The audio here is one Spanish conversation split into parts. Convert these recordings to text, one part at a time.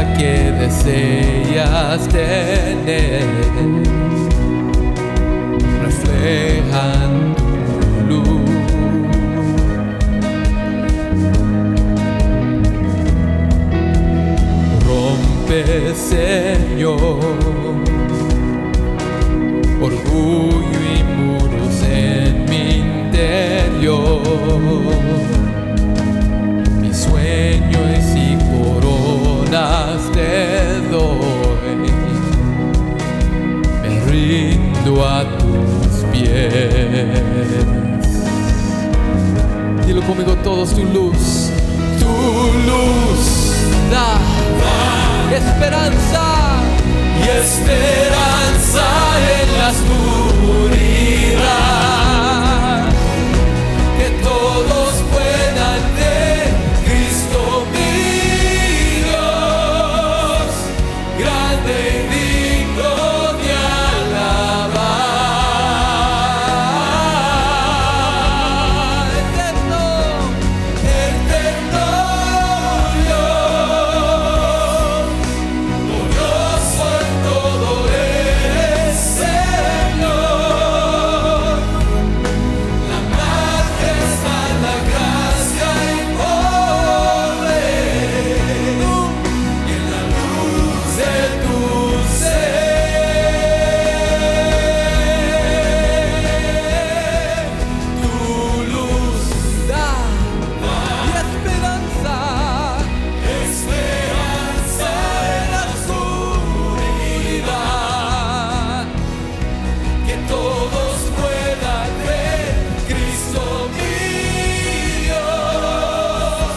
vida que deseas tener reflejan tu luz. Rompe, Señor, orgullo y muros en mi interior. Mi sueño es y coronas te doy. Me rindo a tus pies. Dilo conmigo todos, tu luz da esperanza y esperanza en la oscuridad, que todos puedan ver Cristo mi Dios, grande y digno de alabar, eterno glorioso en todo eres, Señor. La majestad, la gracia y poder, y en la luz de tu ser, tu luz da y esperanza en la oscuridad, que todos puedan ver Cristo mi Dios,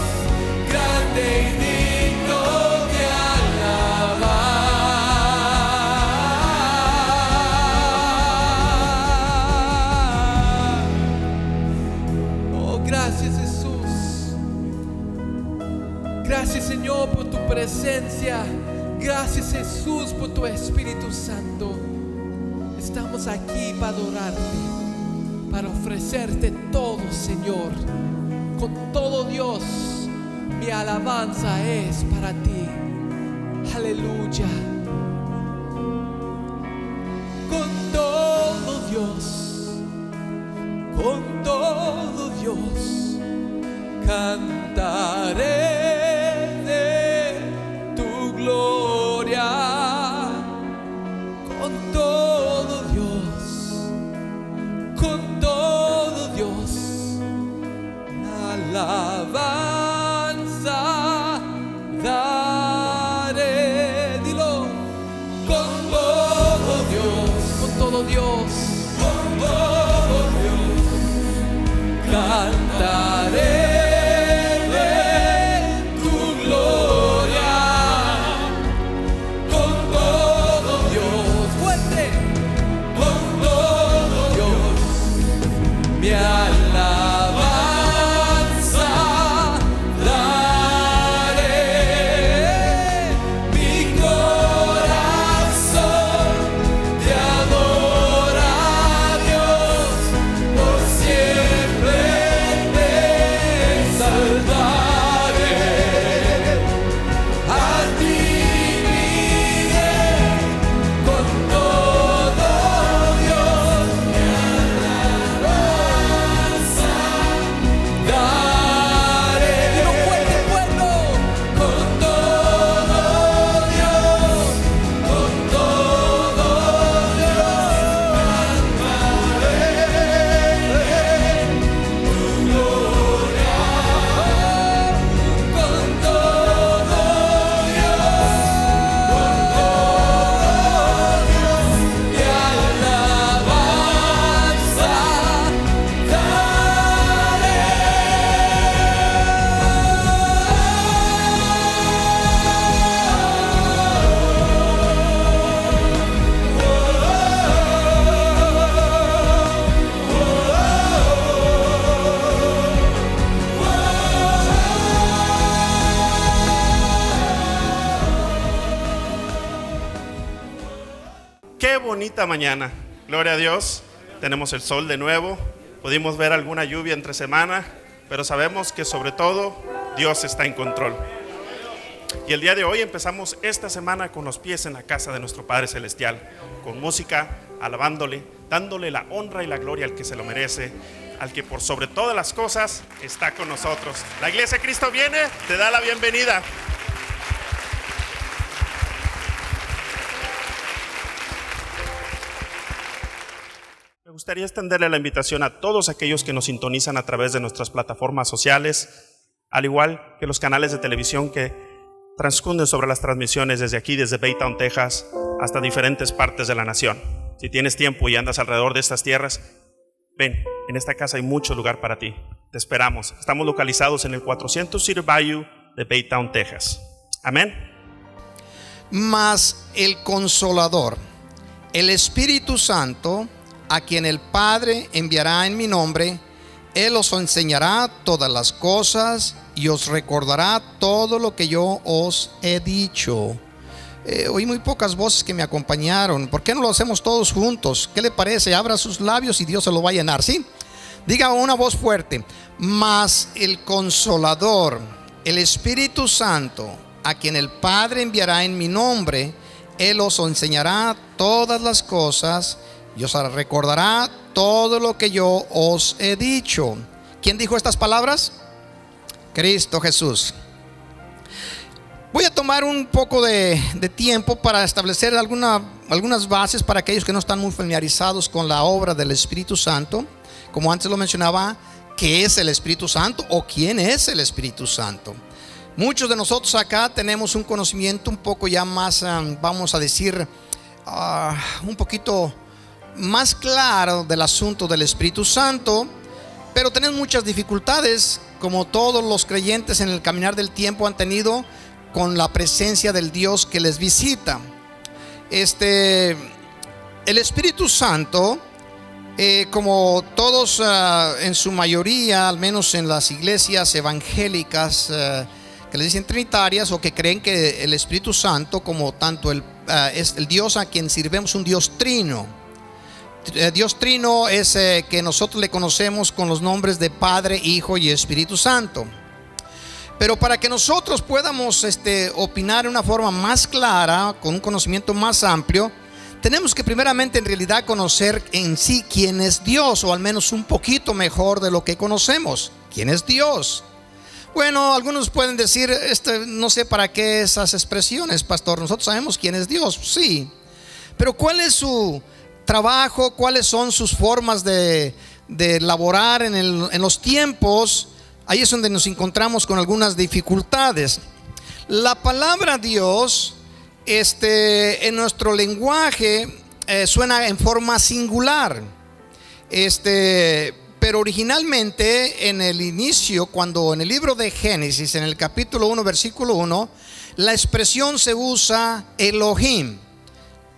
grande y digno de alabar. Oh, gracias, Jesús. Gracias, Señor, por tu presencia. Gracias, Jesús, por tu Espíritu Santo. Estamos aquí para adorarte, para ofrecerte todo, Señor. Con todo, Dios, mi alabanza es para ti. Aleluya. Con todo, Dios, cantaré de tu gloria. Con todo, Dios, alabanza daré. Dilo, con todo Dios, cantaré de tu gloria. Con todo Dios, fuerte, con todo Dios, mi alabanza daré. Mi corazón te adora, Dios, por siempre te exaltaré. A ti mi bien, con todo Dios, mi alabanza daré. Dilo fuerte, pueblo. Con todo Dios, con todo Dios, cantaré tu gloria. Con todo Dios, mi alabanza Qué bonita mañana, gloria a Dios. Tenemos el sol de nuevo, pudimos ver alguna lluvia entre semana, pero sabemos que sobre todo Dios está en control. Y el día de hoy empezamos esta semana con los pies en la casa de nuestro Padre Celestial, con música, alabándole, dándole la honra y la gloria al que se lo merece, al que por sobre todas las cosas está con nosotros. La Iglesia de Cristo viene, te da la bienvenida. Me gustaría extenderle la invitación a todos aquellos que nos sintonizan a través de nuestras plataformas sociales, al igual que los canales de televisión que transcunden sobre las transmisiones desde aquí, desde Baytown, Texas, hasta diferentes partes de la nación. Si tienes tiempo y andas alrededor de estas tierras, ven, en esta casa hay mucho lugar para ti. Te esperamos. Estamos localizados en el 400 Cedar Bayou de Baytown, Texas. Amén. Mas el Consolador, el Espíritu Santo, a quien el Padre enviará en mi nombre, Él os enseñará todas las cosas y os recordará todo lo que yo os he dicho. Oí muy pocas voces que me acompañaron. ¿Por qué no lo hacemos todos juntos? ¿Qué le parece? Abra sus labios y Dios se lo va a llenar, ¿sí? Diga una voz fuerte. Mas el Consolador, el Espíritu Santo, a quien el Padre enviará en mi nombre, Él os enseñará todas las cosas y os recordará todo lo que yo os he dicho. ¿Quién dijo estas palabras? Cristo Jesús. Voy a tomar un poco de tiempo para establecer algunas bases para aquellos que no están muy familiarizados con la obra del Espíritu Santo. Como antes lo mencionaba, ¿qué es el Espíritu Santo o quién es el Espíritu Santo? Muchos de nosotros acá tenemos un conocimiento un poco ya más, vamos a decir, un poquito más claro del asunto del Espíritu Santo, pero tenemos muchas dificultades, como todos los creyentes en el caminar del tiempo han tenido, con la presencia del Dios que les visita. El Espíritu Santo, como todos en su mayoría, al menos en las iglesias evangélicas que les dicen trinitarias, o que creen que el Espíritu Santo, como tanto es el Dios a quien sirvemos, un Dios trino. Dios trino es que nosotros le conocemos con los nombres de Padre, Hijo y Espíritu Santo. Pero para que nosotros podamos opinar de una forma más clara, con un conocimiento más amplio, tenemos que primeramente en realidad conocer en sí quién es Dios, o al menos un poquito mejor de lo que conocemos. ¿Quién es Dios? Bueno, algunos pueden decir, no sé para qué esas expresiones, pastor. Nosotros sabemos quién es Dios, sí. Pero ¿cuál es su trabajo? ¿Cuáles son sus formas de laborar en los tiempos? Ahí es donde nos encontramos con algunas dificultades. La palabra Dios, en nuestro lenguaje suena en forma singular. Pero originalmente en el inicio, cuando en el libro de Génesis, en el capítulo 1, versículo 1, la expresión se usa Elohim.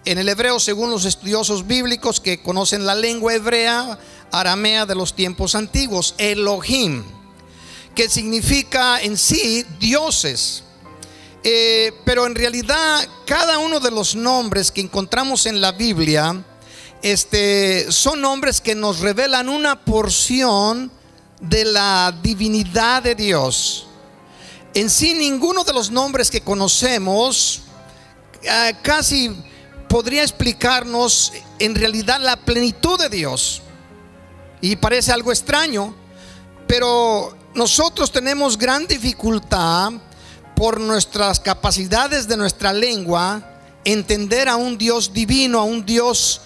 En el hebreo, según los estudiosos bíblicos que conocen la lengua hebrea, aramea de los tiempos antiguos, Elohim, que significa en sí dioses. Pero en realidad cada uno de los nombres que encontramos en la Biblia son nombres que nos revelan una porción de la divinidad de Dios. En sí, ninguno de los nombres que conocemos casi podría explicarnos en realidad la plenitud de Dios. Y parece algo extraño, pero nosotros tenemos gran dificultad por nuestras capacidades de nuestra lengua entender a un Dios divino, a un Dios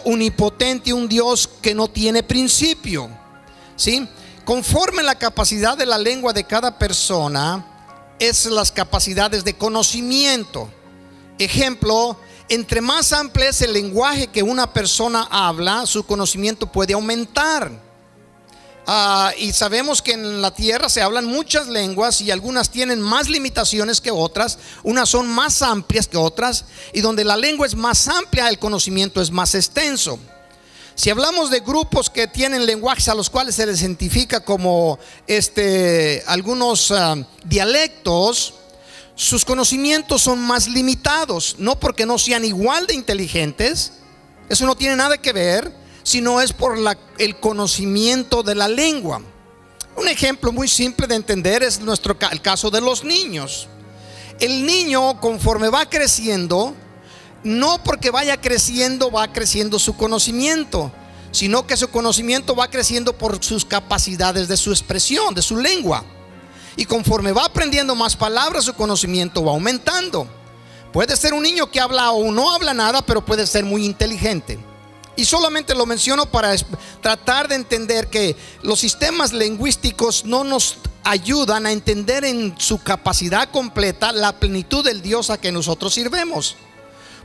omnipotente, un Dios que no tiene principio, ¿sí? Conforme la capacidad de la lengua de cada persona es las capacidades de conocimiento. Ejemplo, entre más amplio es el lenguaje que una persona habla, su conocimiento puede aumentar. Y sabemos que en la tierra se hablan muchas lenguas y algunas tienen más limitaciones que otras, unas son más amplias que otras, y donde la lengua es más amplia, el conocimiento es más extenso. Si hablamos de grupos que tienen lenguajes a los cuales se les identifica como algunos dialectos, sus conocimientos son más limitados, no porque no sean igual de inteligentes, eso no tiene nada que ver, sino es por el conocimiento de la lengua. Un ejemplo muy simple de entender es el caso de los niños. el niño, conforme va creciendo, no porque vaya creciendo, va creciendo su conocimiento, sino que su conocimiento va creciendo por sus capacidades de su expresión, de su lengua. Y conforme va aprendiendo más palabras, su conocimiento va aumentando. Puede ser un niño que habla o no habla nada, pero puede ser muy inteligente. Y solamente lo menciono para tratar de entender que los sistemas lingüísticos no nos ayudan a entender en su capacidad completa la plenitud del Dios a que nosotros sirvemos.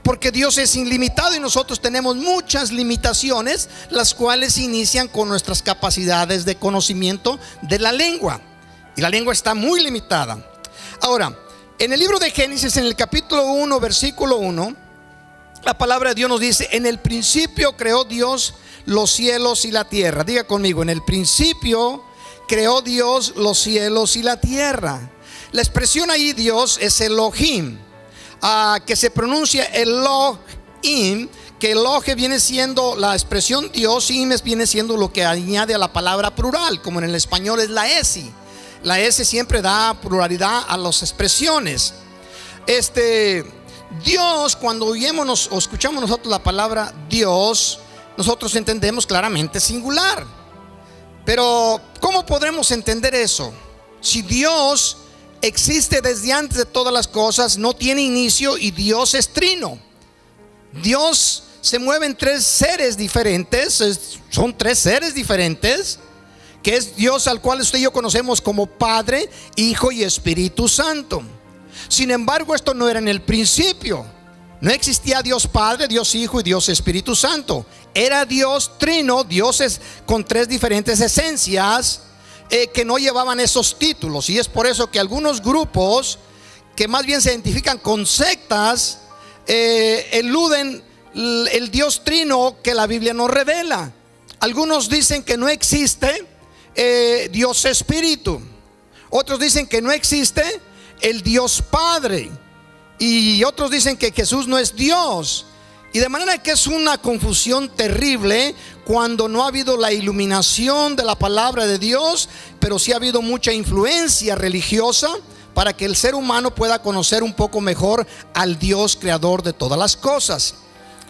Porque Dios es ilimitado y nosotros tenemos muchas limitaciones, las cuales inician con nuestras capacidades de conocimiento de la lengua. Y la lengua está muy limitada. Ahora, en el libro de Génesis, en el capítulo 1, versículo 1, la palabra de Dios nos dice: en el principio creó Dios los cielos y la tierra. Diga conmigo: en el principio creó Dios los cielos y la tierra. La expresión ahí Dios es Elohim, que se pronuncia Elohim, que Elohe viene siendo la expresión Dios, y viene siendo lo que añade a la palabra plural, como en el español es la esi. La S siempre da pluralidad a las expresiones. Dios, cuando oímos o escuchamos nosotros la palabra Dios, nosotros entendemos claramente singular. Pero ¿cómo podremos entender eso? Si Dios existe desde antes de todas las cosas, no tiene inicio, y Dios es trino. Dios se mueve en tres seres diferentes, son tres seres diferentes, que es Dios al cual usted y yo conocemos como Padre, Hijo y Espíritu Santo. Sin embargo, esto no era en el principio. No existía Dios Padre, Dios Hijo y Dios Espíritu Santo. Era Dios trino, dioses con tres diferentes esencias, que no llevaban esos títulos. Y es por eso que algunos grupos que más bien se identifican con sectas eluden el Dios trino que la Biblia nos revela. Algunos dicen que no existe Dios Espíritu. Otros dicen que no existe el Dios Padre. Y otros dicen que Jesús no es Dios. Y de manera que es una confusión terrible cuando no ha habido la iluminación de la palabra de Dios, pero sí ha habido mucha influencia religiosa para que el ser humano pueda conocer un poco mejor al Dios creador de todas las cosas.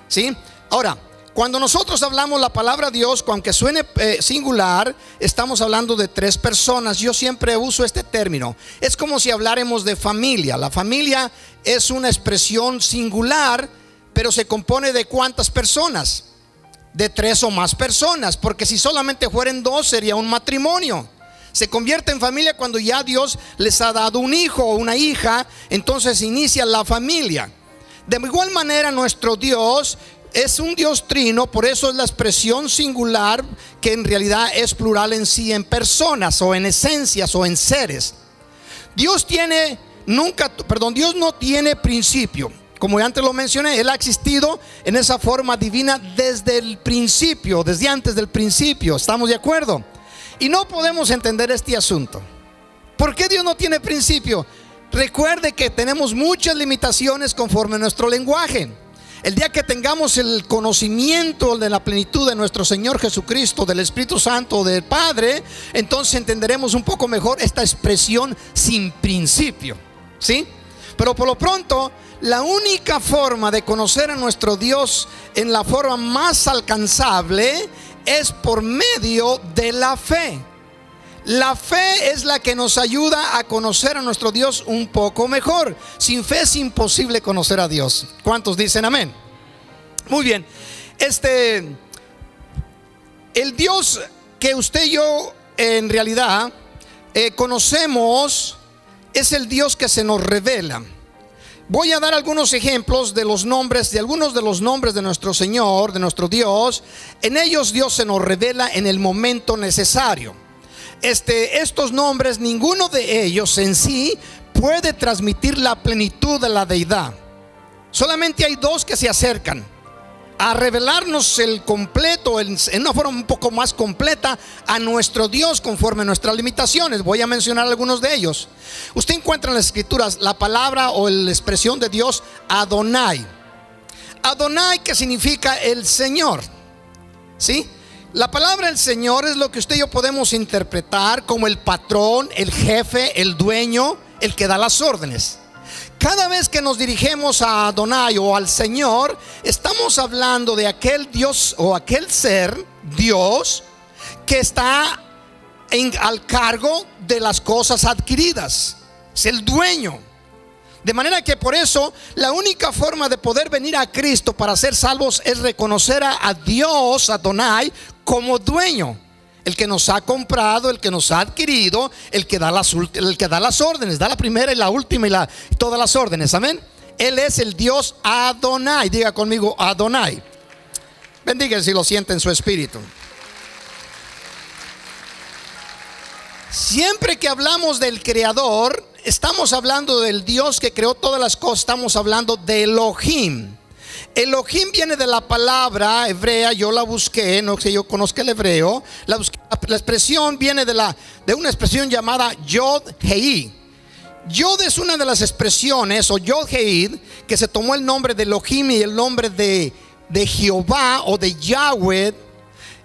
¿Sí? Ahora, cuando nosotros hablamos la palabra Dios, aunque suene singular, estamos hablando de tres personas. Yo siempre uso este término. Es como si habláramos de familia. La familia es una expresión singular, pero se compone de ¿cuántas personas? De tres o más personas, porque si solamente fueran dos sería un matrimonio. Se convierte en familia cuando ya Dios les ha dado un hijo o una hija, entonces inicia la familia. De igual manera, nuestro Dios es un Dios trino, por eso es la expresión singular, que en realidad es plural en sí, en personas o en esencias o en seres. Dios no tiene principio. Como antes lo mencioné, Él ha existido en esa forma divina desde el principio, desde antes del principio. ¿Estamos de acuerdo? Y no podemos entender este asunto. ¿Por qué Dios no tiene principio? Recuerde que tenemos muchas limitaciones conforme a nuestro lenguaje. El día que tengamos el conocimiento de la plenitud de nuestro Señor Jesucristo, del Espíritu Santo, del Padre, entonces entenderemos un poco mejor esta expresión sin principio. ¿Sí? Pero por lo pronto, la única forma de conocer a nuestro Dios en la forma más alcanzable es por medio de la fe. La fe es la que nos ayuda a conocer a nuestro Dios un poco mejor. Sin fe es imposible conocer a Dios. ¿Cuántos dicen amén? Muy bien. El Dios que usted y yo en realidad conocemos es el Dios que se nos revela. Voy a dar algunos ejemplos de los nombres, de algunos de los nombres de nuestro Señor, de nuestro Dios. En ellos Dios se nos revela en el momento necesario. Estos nombres, ninguno de ellos en sí puede transmitir la plenitud de la deidad. Solamente hay dos que se acercan a revelarnos el completo, en una forma un poco más completa, a nuestro Dios conforme a nuestras limitaciones. Voy a mencionar algunos de ellos. Usted encuentra en las escrituras la palabra o la expresión de Dios Adonai. Adonai, que significa el Señor. ¿Sí? La palabra el Señor es lo que usted y yo podemos interpretar como el patrón, el jefe, el dueño, el que da las órdenes. Cada vez que nos dirigimos a Adonai o al Señor, estamos hablando de aquel Dios o aquel ser, Dios, que está al cargo de las cosas adquiridas. Es el dueño. De manera que por eso la única forma de poder venir a Cristo para ser salvos es reconocer a Dios, Adonai, como dueño. El que nos ha comprado, el que nos ha adquirido, el que da las órdenes, da la primera y la última y todas las órdenes. Amén. Él es el Dios Adonai. Diga conmigo, Adonai. Bendiga si lo siente en su espíritu. Siempre que hablamos del Creador, estamos hablando del Dios que creó todas las cosas. Estamos hablando de Elohim. Elohim viene de la palabra hebrea, yo la busqué, no sé, yo conozco el hebreo. La expresión viene de una expresión llamada Yod-Hei. Yod es una de las expresiones, o Yod-Hei, que se tomó el nombre de Elohim y el nombre de Jehová o de Yahweh.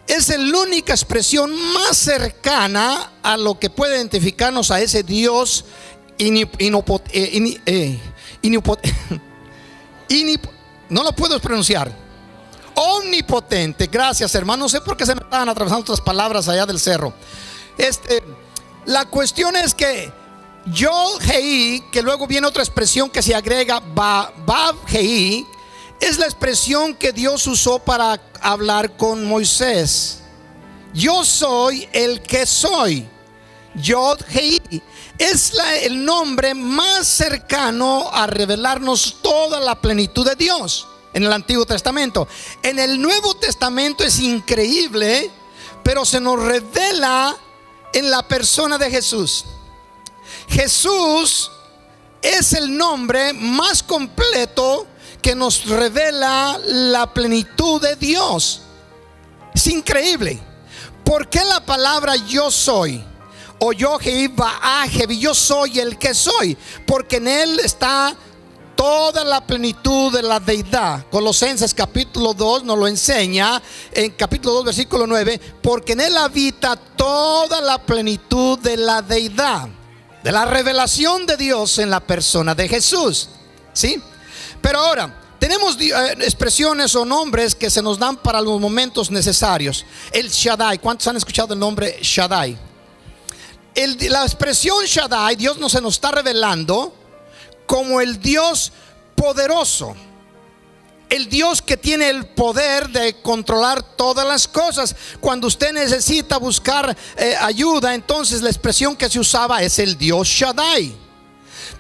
Es la única expresión más cercana a lo que puede identificarnos a ese Dios no lo puedo pronunciar. Omnipotente. Gracias, hermano. No sé por qué se me estaban atravesando otras palabras allá del cerro. La cuestión es que Yod-Hei, que luego viene otra expresión que se agrega, Vav-Hei, es la expresión que Dios usó para hablar con Moisés. Yo soy el que soy. Yod-Hei es el nombre más cercano a revelarnos toda la plenitud de Dios en el Antiguo Testamento. En el Nuevo Testamento es increíble, pero se nos revela en la persona de Jesús. Jesús es el nombre más completo que nos revela la plenitud de Dios. Es increíble. ¿Por qué la palabra yo soy? O yo soy el que soy, porque en él está toda la plenitud de la deidad. Colosenses capítulo 2 nos lo enseña, en capítulo 2 versículo 9, porque en él habita toda la plenitud de la deidad, de la revelación de Dios en la persona de Jesús. ¿Sí? Pero ahora tenemos expresiones o nombres que se nos dan para los momentos necesarios. El Shaddai. ¿Cuántos han escuchado el nombre Shaddai? La expresión Shaddai, Dios se nos está revelando como el Dios poderoso, el Dios que tiene el poder de controlar todas las cosas. Cuando usted necesita buscar ayuda, entonces la expresión que se usaba es el Dios Shaddai.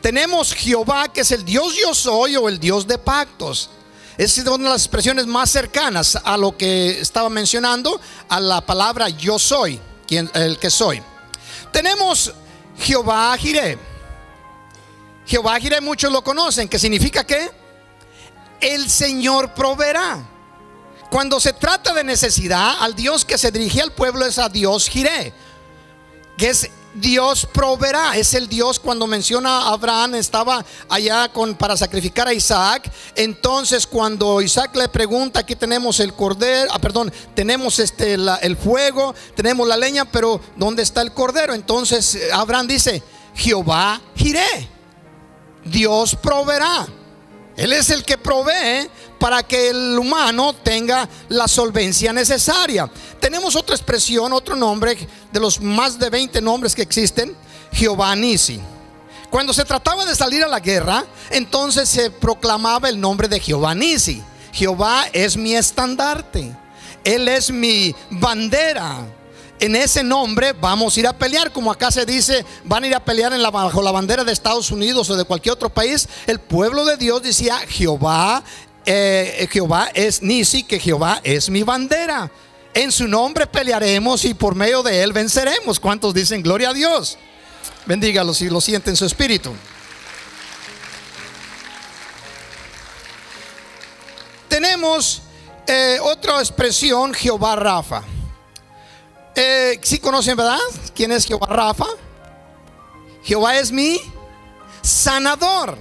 Tenemos Jehová, que es el Dios yo soy, o el Dios de pactos. Es una de las expresiones más cercanas a lo que estaba mencionando, a la palabra yo soy, el que soy. Tenemos Jehová Jireh. Jehová Jireh muchos lo conocen, que significa que el Señor proveerá. Cuando se trata de necesidad, al Dios que se dirigía al pueblo es a Dios Jireh, que es Dios proveerá. Es el Dios, cuando menciona a Abraham, estaba allá para sacrificar a Isaac. Entonces cuando Isaac le pregunta, aquí tenemos el cordero, tenemos el fuego, tenemos la leña, pero ¿dónde está el cordero? Entonces Abraham dice, Jehová Jireh, Dios proveerá. Él es el que provee para que el humano tenga la solvencia necesaria. Tenemos otra expresión, otro nombre de los más de 20 nombres que existen, Jehová Nisi. Cuando se trataba de salir a la guerra, entonces se proclamaba el nombre de Jehová Nisi. Jehová es mi estandarte, Él es mi bandera. En ese nombre vamos a ir a pelear, como acá se dice, van a ir a pelear bajo la bandera de Estados Unidos o de cualquier otro país. El pueblo de Dios decía, Jehová es Nisi, que Jehová es mi bandera. En su nombre pelearemos y por medio de él venceremos. ¿Cuántos dicen gloria a Dios? Bendígalo si lo siente en su espíritu. Tenemos otra expresión, Jehová Rafa. ¿Sí conocen, verdad? ¿Quién es Jehová Rafa? Jehová es mi sanador.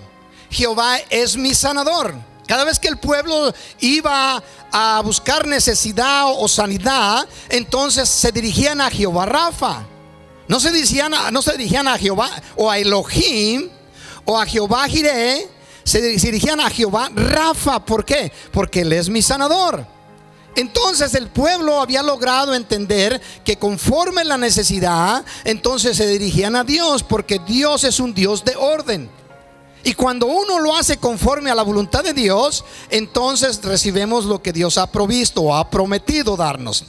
Jehová es mi sanador. Cada vez que el pueblo iba a buscar necesidad o sanidad, entonces se dirigían a Jehová Rafa. No se dirigían a Jehová o a Elohim o a Jehová Jireh, se dirigían a Jehová Rafa. ¿Por qué? Porque Él es mi sanador. Entonces el pueblo había logrado entender que conforme la necesidad, entonces se dirigían a Dios, porque Dios es un Dios de orden. Y cuando uno lo hace conforme a la voluntad de Dios, entonces recibimos lo que Dios ha provisto o ha prometido darnos.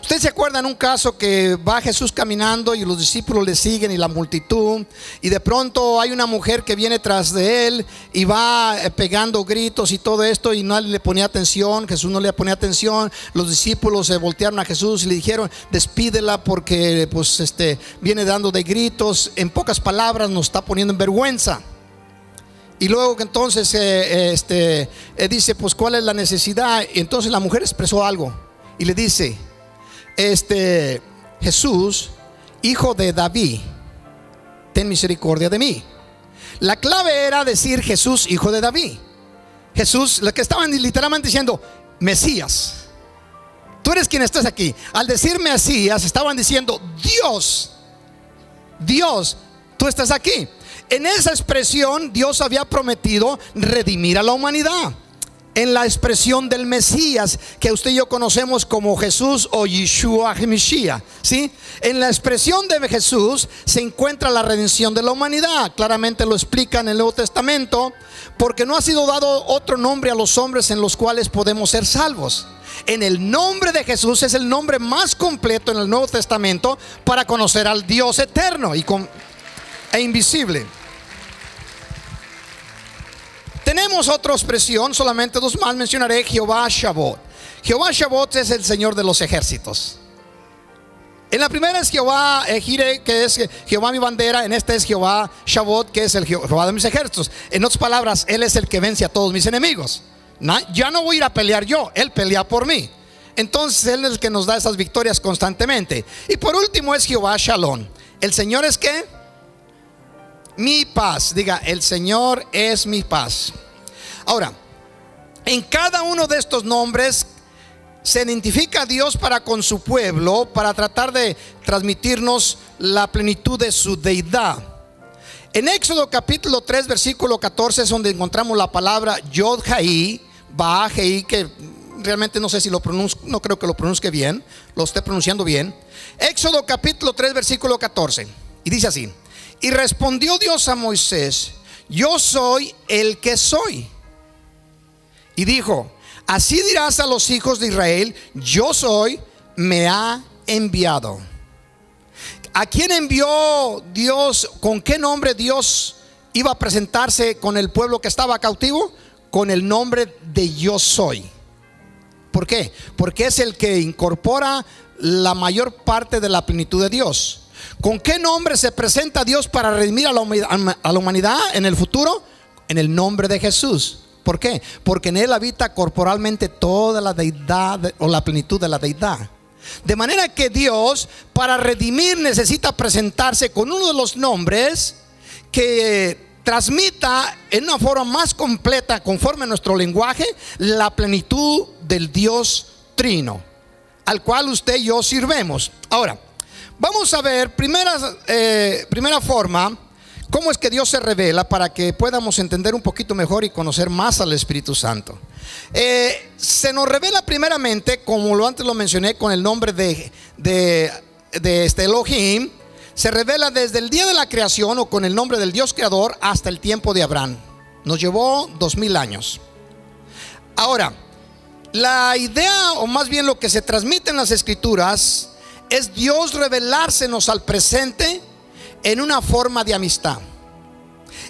Ustedes se acuerdan un caso que va Jesús caminando y los discípulos le siguen y la multitud, y de pronto hay una mujer que viene tras de él y va pegando gritos y todo esto, y nadie le ponía atención. Jesús no le ponía atención. Los discípulos se voltearon a Jesús y le dijeron: despídela, porque pues viene dando de gritos. En pocas palabras, nos está poniendo en vergüenza. Y luego que entonces dice: pues ¿cuál es la necesidad? Y entonces la mujer expresó algo y le dice: Jesús, hijo de David, ten misericordia de mí. La clave era decir Jesús, hijo de David. Jesús, lo que estaban literalmente diciendo: Mesías, tú eres quien estás aquí. Al decir Mesías, estaban diciendo: Dios, tú estás aquí. En esa expresión, Dios había prometido redimir a la humanidad. En la expresión del Mesías, que usted y yo conocemos como Jesús o Yeshua HaMashiach, ¿sí? En la expresión de Jesús se encuentra la redención de la humanidad. Claramente lo explica en el Nuevo Testamento, porque no ha sido dado otro nombre a los hombres en los cuales podemos ser salvos. En el nombre de Jesús es el nombre más completo en el Nuevo Testamento para conocer al Dios eterno e invisible. Tenemos otra expresión, solamente dos más mencionaré: Jehová Shabbat. Jehová Shabbat es el Señor de los ejércitos. En la primera es Jehová Jireh, que es Jehová mi bandera. En esta es Jehová Shabbat, que es el Jehová de mis ejércitos. En otras palabras, Él es el que vence a todos mis enemigos. Ya no voy a ir a pelear yo, Él pelea por mí. Entonces Él es el que nos da esas victorias constantemente. Y por último es Jehová Shalom. El Señor es ¿qué? Mi paz. Diga: el Señor es mi paz. Ahora, en cada uno de estos nombres se identifica a Dios para con su pueblo, para tratar de transmitirnos la plenitud de su deidad. En Éxodo capítulo 3 versículo 14 es donde encontramos la palabra Yod-Hai, Ba-Hei, que realmente no sé si lo pronuncio, no creo que lo pronuncie bien, lo esté pronunciando bien. Éxodo capítulo 3 versículo 14, y dice así: y respondió Dios a Moisés: yo soy el que soy. Y dijo: así dirás a los hijos de Israel: yo soy, me ha enviado. ¿A quién envió Dios? ¿Con qué nombre Dios iba a presentarse con el pueblo que estaba cautivo? Con el nombre de yo soy. ¿Por qué? Porque es el que incorpora la mayor parte de la plenitud de Dios. ¿Con qué nombre se presenta Dios para redimir a la humanidad en el futuro? En el nombre de Jesús. ¿Por qué? Porque en Él habita corporalmente toda la deidad o la plenitud de la deidad. De manera que Dios, para redimir, necesita presentarse con uno de los nombres que transmita en una forma más completa, conforme a nuestro lenguaje, la plenitud del Dios Trino, al cual usted y yo sirvemos. Ahora, vamos a ver primera forma, cómo es que Dios se revela, para que podamos entender un poquito mejor y conocer más al Espíritu Santo. Se nos revela primeramente, como antes lo mencioné, con el nombre de Elohim. Se revela desde el día de la creación, o con el nombre del Dios creador, hasta el tiempo de Abraham. Nos llevó 2000 años. Ahora, la idea, o más bien lo que se transmite en las Escrituras, es Dios revelársenos al presente en una forma de amistad.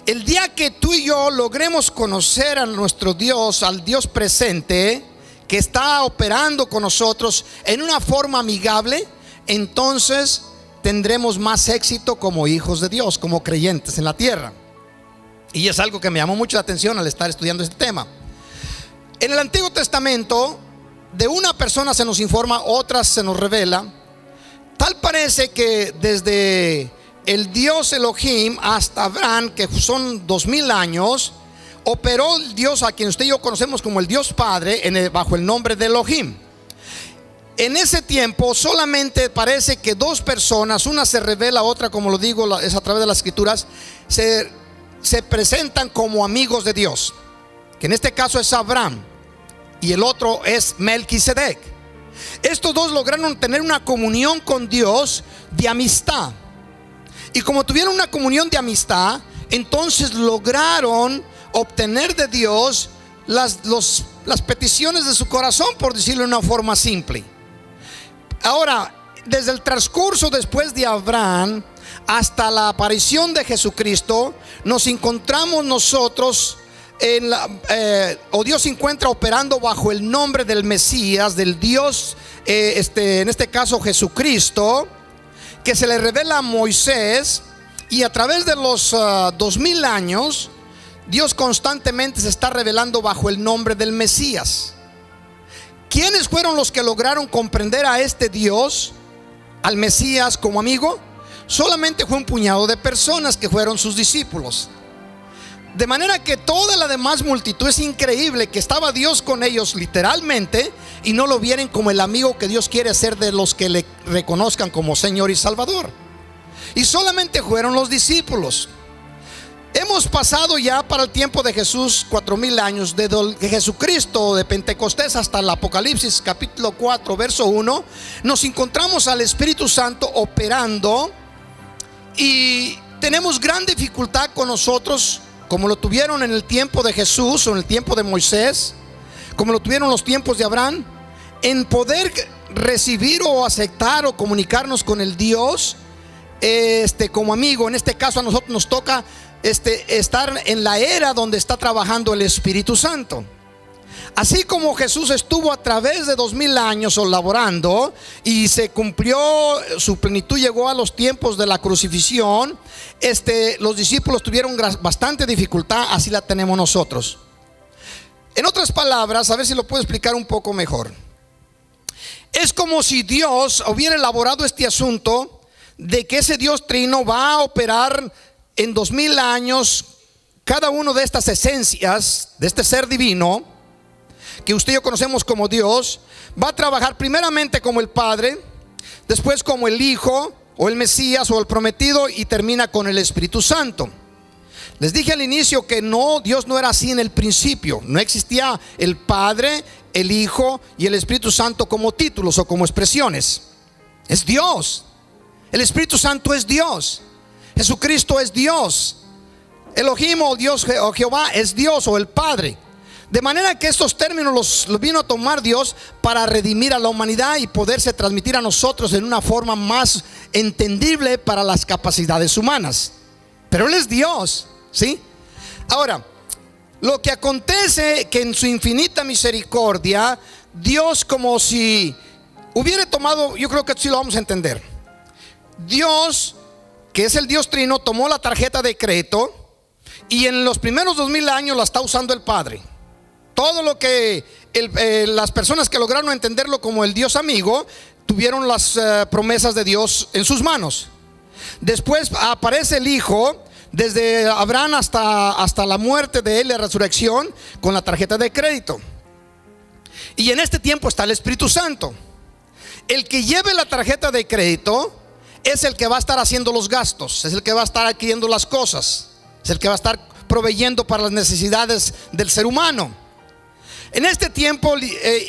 El día que tú y yo logremos conocer a nuestro Dios, al Dios presente, que está operando con nosotros en una forma amigable, entonces tendremos más éxito como hijos de Dios, como creyentes en la tierra. Y es algo que me llamó mucho la atención al estar estudiando este tema. En el Antiguo Testamento, de una persona se nos informa, otra se nos revela. Tal parece que desde el Dios Elohim hasta Abraham, que son 2000 años, operó el Dios a quien usted y yo conocemos como el Dios Padre, bajo el nombre de Elohim. En ese tiempo solamente parece que dos personas, una se revela, otra, como lo digo, es a través de las Escrituras, se se presentan como amigos de Dios, que en este caso es Abraham y el otro es Melquisedec. Estos dos lograron tener una comunión con Dios de amistad. Y como tuvieron una comunión de amistad, entonces lograron obtener de Dios las peticiones de su corazón, por decirlo de una forma simple. Ahora, desde el transcurso después de Abraham hasta la aparición de Jesucristo, nos encontramos nosotros o Dios se encuentra operando bajo el nombre del Mesías, del Dios, en este caso Jesucristo, que se le revela a Moisés. Y a través de los 2000 años, Dios constantemente se está revelando bajo el nombre del Mesías. ¿Quiénes fueron los que lograron comprender a este Dios, al Mesías, como amigo? Solamente fue un puñado de personas que fueron sus discípulos. De manera que toda la demás multitud, es increíble que estaba Dios con ellos literalmente, y no lo vieron como el amigo que Dios quiere hacer de los que le reconozcan como Señor y Salvador. Y solamente fueron los discípulos. Hemos pasado ya para el tiempo de Jesús 4000 años, desde Jesucristo de Pentecostés hasta el Apocalipsis capítulo 4 verso 1. Nos encontramos al Espíritu Santo operando, y tenemos gran dificultad con nosotros, como lo tuvieron en el tiempo de Jesús o en el tiempo de Moisés, como lo tuvieron en los tiempos de Abraham, en poder recibir o aceptar o comunicarnos con el Dios como amigo. En este caso a nosotros nos toca estar en la era donde está trabajando el Espíritu Santo. Así como Jesús estuvo a través de 2000 años laborando y se cumplió su plenitud, llegó a los tiempos de la crucifixión, los discípulos tuvieron bastante dificultad. Así la tenemos nosotros. En otras palabras, a ver si lo puedo explicar un poco mejor. Es como si Dios hubiera elaborado este asunto de que ese Dios trino va a operar en 2000 años cada una de estas esencias de este ser divino que usted y yo conocemos como Dios. Va a trabajar primeramente como el Padre, después como el Hijo o el Mesías o el prometido, y termina con el Espíritu Santo. Les dije al inicio que Dios no era así en el principio. No existía el Padre, el Hijo y el Espíritu Santo como títulos o como expresiones. Es Dios. El Espíritu Santo es Dios. Jesucristo es Dios. Elohim o Dios o Jehová es Dios o el Padre. De manera que estos términos los vino a tomar Dios para redimir a la humanidad y poderse transmitir a nosotros en una forma más entendible para las capacidades humanas. Pero Él es Dios, ¿sí? Ahora, lo que acontece que en su infinita misericordia, Dios, como si hubiera tomado, yo creo que sí lo vamos a entender. Dios, que es el Dios trino, tomó la tarjeta de crédito y en los primeros 2000 años la está usando el Padre. Todo lo que las personas que lograron entenderlo como el Dios amigo tuvieron las promesas de Dios en sus manos. Después aparece el Hijo, desde Abraham hasta la muerte de él, la resurrección, con la tarjeta de crédito. Y en este tiempo está el Espíritu Santo. El que lleve la tarjeta de crédito es el que va a estar haciendo los gastos, es el que va a estar adquiriendo las cosas, es el que va a estar proveyendo para las necesidades del ser humano. En este tiempo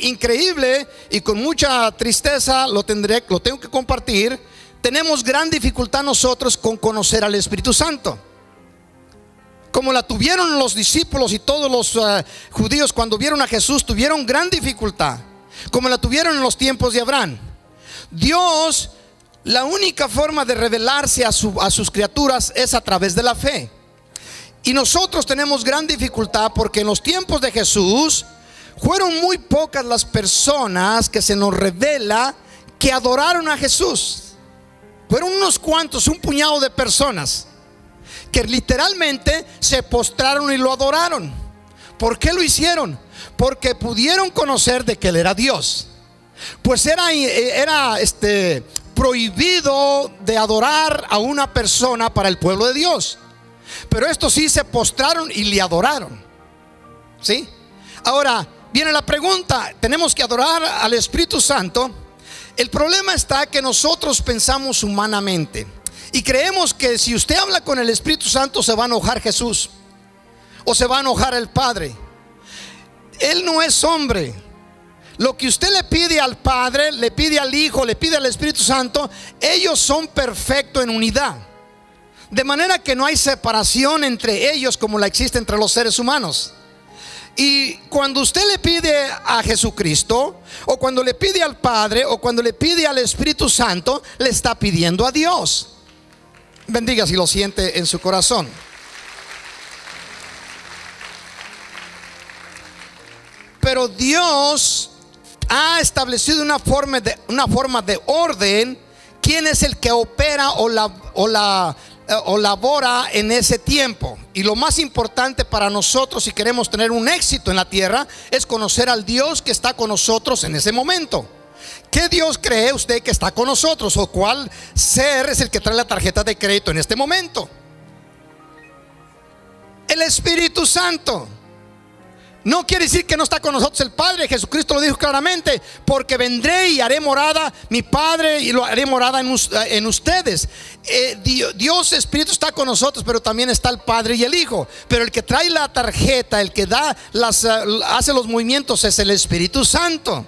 increíble y con mucha tristeza lo tengo que compartir, tenemos gran dificultad nosotros con conocer al Espíritu Santo, como la tuvieron los discípulos y todos los judíos cuando vieron a Jesús. Tuvieron gran dificultad, como la tuvieron en los tiempos de Abraham. Dios, la única forma de revelarse a sus criaturas es a través de la fe. Y nosotros tenemos gran dificultad porque en los tiempos de Jesús fueron muy pocas las personas que se nos revela que adoraron a Jesús. Fueron unos cuantos, un puñado de personas que literalmente se postraron y lo adoraron. ¿Por qué lo hicieron? Porque pudieron conocer de que Él era Dios. Pues era prohibido de adorar a una persona para el pueblo de Dios. Pero estos sí se postraron y le adoraron, ¿sí? Ahora viene la pregunta: ¿tenemos que adorar al Espíritu Santo? El problema está que nosotros pensamos humanamente Y creemos que si usted habla con el Espíritu Santo se va a enojar Jesús o se va a enojar el Padre. Él no es hombre. Lo que usted le pide al Padre, le pide al Hijo, le pide al Espíritu Santo, ellos son perfectos en unidad. De manera que no hay separación entre ellos como la existe entre los seres humanos. Y cuando usted le pide a Jesucristo, o cuando le pide al Padre, o cuando le pide al Espíritu Santo, le está pidiendo a Dios. Bendiga si lo siente en su corazón. Pero Dios ha establecido una forma de orden. ¿Quién es el que opera o labora en ese tiempo? Y lo más importante para nosotros, si queremos tener un éxito en la tierra, es conocer al Dios que está con nosotros en ese momento. ¿Qué Dios cree usted que está con nosotros? ¿O cuál ser es el que trae la tarjeta de crédito en este momento? El Espíritu Santo. No quiere decir que no está con nosotros el Padre. Jesucristo lo dijo claramente: porque vendré y haré morada mi Padre, y lo haré morada en ustedes. Dios Espíritu está con nosotros, pero también está el Padre y el Hijo. Pero el que trae la tarjeta, el que hace los movimientos, es el Espíritu Santo.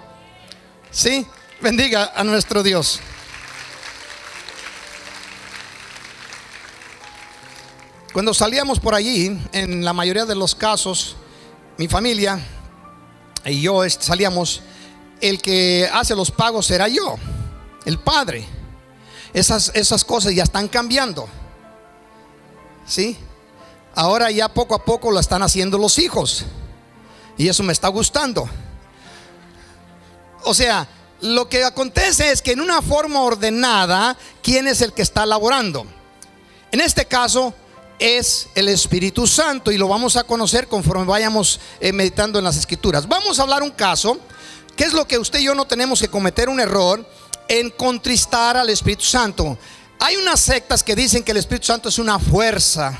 ¿Sí? Bendiga a nuestro Dios. Cuando salíamos por allí, en la mayoría de los casos, mi familia y yo salíamos, el que hace los pagos era yo, el Padre. Esas cosas ya están cambiando, ¿sí? Ahora ya poco a poco lo están haciendo los hijos, y eso me está gustando. O sea, lo que acontece es que en una forma ordenada, ¿quién es el que está laborando? En este caso es el Espíritu Santo, y lo vamos a conocer conforme vayamos meditando en las Escrituras. Vamos a hablar un caso, que es lo que usted y yo no tenemos que cometer un error en contristar al Espíritu Santo. Hay unas sectas que dicen que el Espíritu Santo es una fuerza.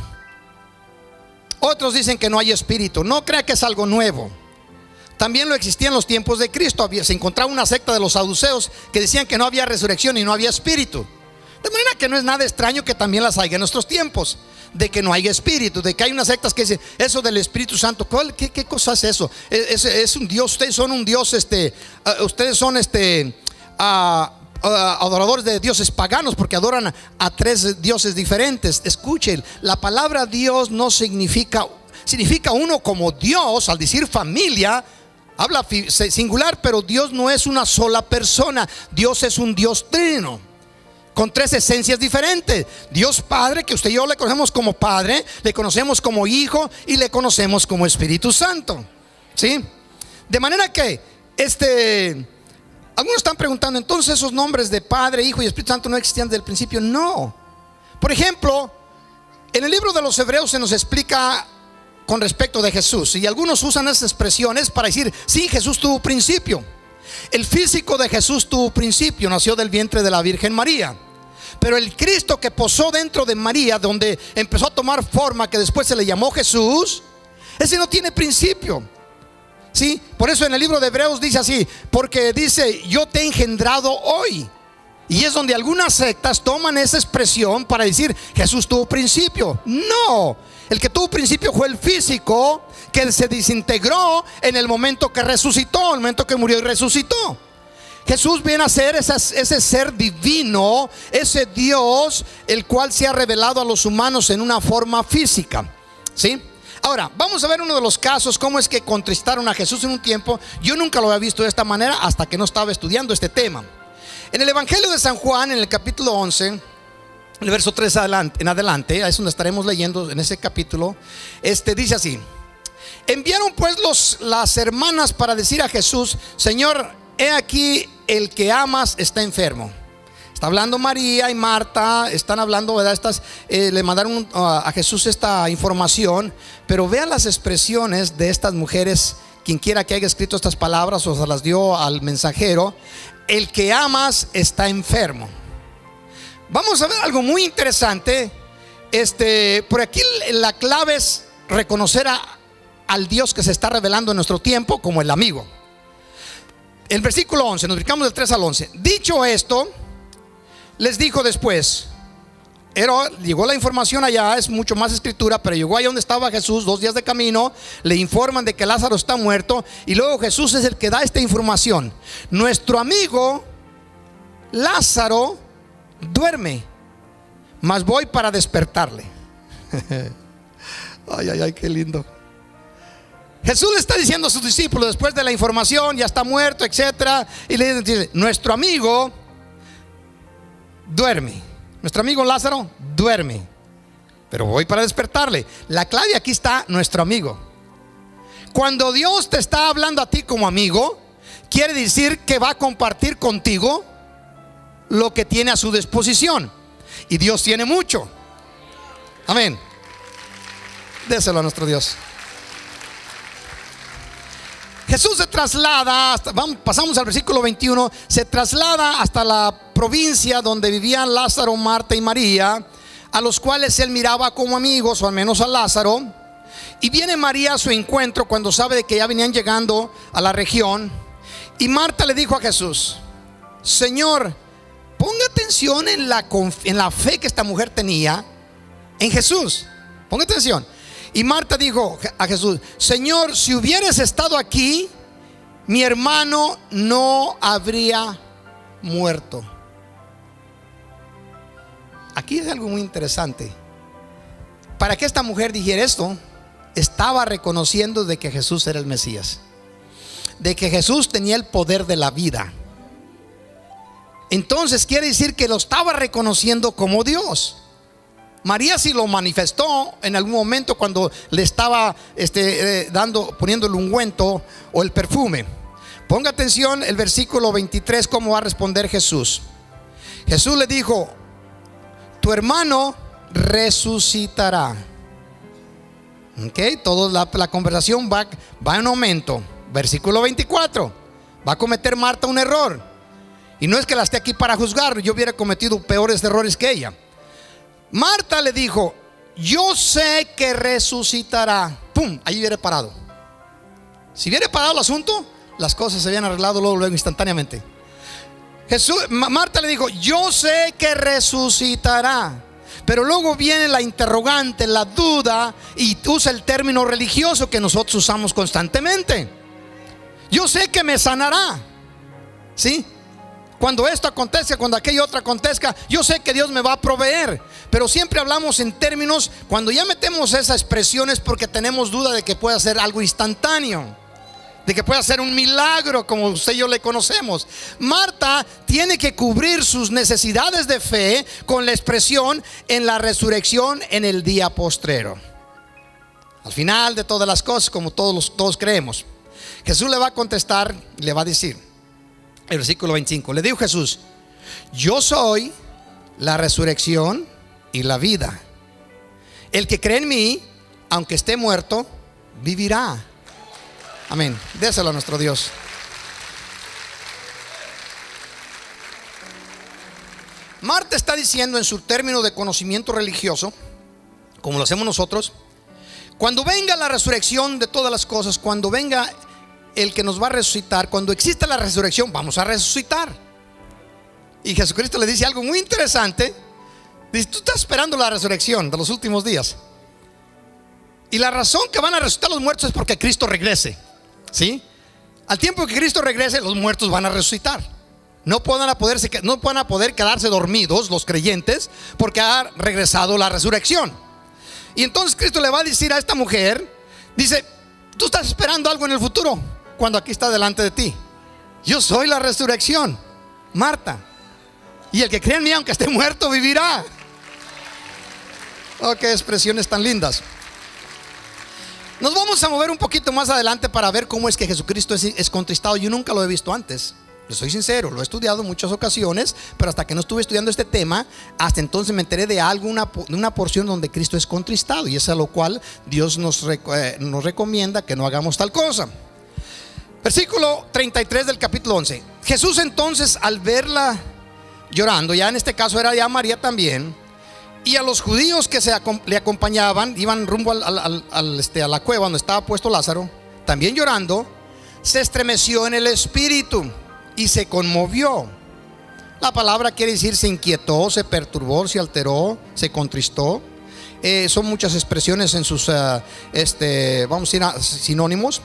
Otros dicen que no hay espíritu. No crea que es algo nuevo. También lo existía en los tiempos de Cristo. Se encontraba una secta de los saduceos que decían que no había resurrección y no había espíritu. De manera que no es nada extraño que también las haya en nuestros tiempos, de que no hay espíritu, de que hay unas sectas que dicen eso del Espíritu Santo. ¿Qué cosa es eso? Es un Dios. Ustedes son un Dios, ustedes son adoradores de dioses paganos, porque adoran a 3 dioses diferentes. Escuchen, la palabra Dios no significa uno como Dios. Al decir familia, habla singular, pero Dios no es una sola persona. Dios es un Dios trino, con 3 esencias diferentes. Dios Padre, que usted y yo le conocemos como Padre, le conocemos como Hijo y le conocemos como Espíritu Santo, ¿sí? De manera que algunos están preguntando, entonces esos nombres de Padre, Hijo y Espíritu Santo no existían desde el principio. No. Por ejemplo, en el libro de los Hebreos se nos explica con respecto de Jesús, y algunos usan esas expresiones para decir, sí, Jesús tuvo principio. El físico de Jesús tuvo principio, nació del vientre de la Virgen María. Pero el Cristo que posó dentro de María, donde empezó a tomar forma, que después se le llamó Jesús, ese no tiene principio, ¿sí? Por eso en el libro de Hebreos dice así, porque dice, yo te he engendrado hoy. Y es donde algunas sectas toman esa expresión para decir, Jesús tuvo principio. No, el que tuvo principio fue el físico, que se desintegró en el momento que resucitó, en el momento que murió y resucitó. Jesús viene a ser ese ser divino, ese Dios, el cual se ha revelado a los humanos en una forma física, ¿sí? Ahora, vamos a ver uno de los casos, cómo es que contristaron a Jesús en un tiempo. Yo nunca lo había visto de esta manera hasta que no estaba estudiando este tema. En el Evangelio de San Juan, en el capítulo 11, el verso 3 en adelante, es donde estaremos leyendo en ese capítulo. Dice así: enviaron pues las hermanas para decir a Jesús, Señor, he aquí el que amas está enfermo. Está hablando María y Marta, están hablando, ¿verdad? Le mandaron a Jesús esta información. Pero vean las expresiones de estas mujeres. Quien quiera que haya escrito estas palabras o se las dio al mensajero: el que amas está enfermo. Vamos a ver algo muy interesante. Por aquí la clave es reconocer al Dios que se está revelando en nuestro tiempo como el amigo. El versículo 11, nos ubicamos del 3 al 11. Dicho esto, les dijo después: llegó la información allá, es mucho más escritura, pero llegó allá donde estaba Jesús, 2 días de camino, le informan de que Lázaro está muerto, y luego Jesús es el que da esta información: nuestro amigo Lázaro duerme, mas voy para despertarle. Ay, ay, ay, qué lindo. Jesús le está diciendo a sus discípulos, después de la información, ya está muerto, etcétera, y le dice: nuestro amigo duerme. Nuestro amigo Lázaro duerme, pero voy para despertarle. La clave aquí está: nuestro amigo. Cuando Dios te está hablando a ti como amigo, quiere decir que va a compartir contigo lo que tiene a su disposición. Y Dios tiene mucho. Amén. Déselo a nuestro Dios. Jesús se traslada, pasamos al versículo 21, se traslada hasta la provincia donde vivían Lázaro, Marta y María, a los cuales él miraba como amigos, o al menos a Lázaro. Y viene María a su encuentro cuando sabe de que ya venían llegando a la región. Y Marta le dijo a Jesús: Señor, ponga atención en la fe que esta mujer tenía en Jesús. Ponga atención. Y Marta dijo a Jesús: Señor, si hubieras estado aquí, mi hermano no habría muerto. Aquí es algo muy interesante. Para que esta mujer dijera esto, estaba reconociendo de que Jesús era el Mesías, de que Jesús tenía el poder de la vida. Entonces quiere decir que lo estaba reconociendo como Dios. María sí lo manifestó en algún momento cuando le estaba poniendo el ungüento o el perfume. Ponga atención el versículo 23, cómo va a responder Jesús. Jesús le dijo: tu hermano resucitará. Ok, toda la conversación va en aumento. Versículo 24. Va a cometer Marta un error. Y no es que la esté aquí para juzgar, yo hubiera cometido peores errores que ella. Marta le dijo: yo sé que resucitará. Pum, ahí hubiera parado. Si hubiera parado el asunto, las cosas se habían arreglado luego instantáneamente. Marta le dijo: yo sé que resucitará. Pero luego viene la interrogante, la duda, y usa el término religioso que nosotros usamos constantemente. Yo sé que me sanará. ¿Sí? Cuando esto acontezca, cuando aquello otro acontezca, yo sé que Dios me va a proveer. Pero siempre hablamos en términos, cuando ya metemos esa expresión es porque tenemos duda de que pueda ser algo instantáneo, de que pueda ser un milagro como usted y yo le conocemos. Marta tiene que cubrir sus necesidades de fe con la expresión en la resurrección en el día postrero. Al final de todas las cosas, como todos creemos, Jesús le va a contestar y le va a decir, el versículo 25, le dijo Jesús: yo soy la resurrección y la vida. El que cree en mí, aunque esté muerto, vivirá. Amén. Déselo a nuestro Dios. Marta está diciendo en su término de conocimiento religioso, como lo hacemos nosotros: cuando venga la resurrección de todas las cosas, cuando venga el que nos va a resucitar, cuando exista la resurrección, vamos a resucitar. Y Jesucristo le dice algo muy interesante. Dice: tú estás esperando la resurrección de los últimos días, y la razón que van a resucitar los muertos es porque Cristo regrese. ¿Sí? Al tiempo que Cristo regrese, los muertos van a resucitar. No van a poder quedarse dormidos los creyentes, porque ha regresado la resurrección. Y entonces Cristo le va a decir a esta mujer, dice: tú estás esperando algo en el futuro, cuando aquí está delante de ti. Yo soy la resurrección, Marta, y el que cree en mí, aunque esté muerto, vivirá. Oh, qué expresiones tan lindas. Nos vamos a mover un poquito más adelante para ver cómo es que Jesucristo es contristado. Yo nunca lo he visto antes, les soy sincero, lo he estudiado en muchas ocasiones, pero hasta que no estuve estudiando este tema, hasta entonces me enteré de algo, una porción donde Cristo es contristado, y es a lo cual Dios nos recomienda que no hagamos tal cosa. Versículo 33 del capítulo 11. Jesús entonces, al verla llorando, ya en este caso era ya María también, y a los judíos que le acompañaban, iban rumbo a la cueva donde estaba puesto Lázaro, también llorando, se estremeció en el espíritu y se conmovió. La palabra quiere decir se inquietó, se perturbó, se alteró, se contristó. Son muchas expresiones en sus vamos a ir a sinónimos.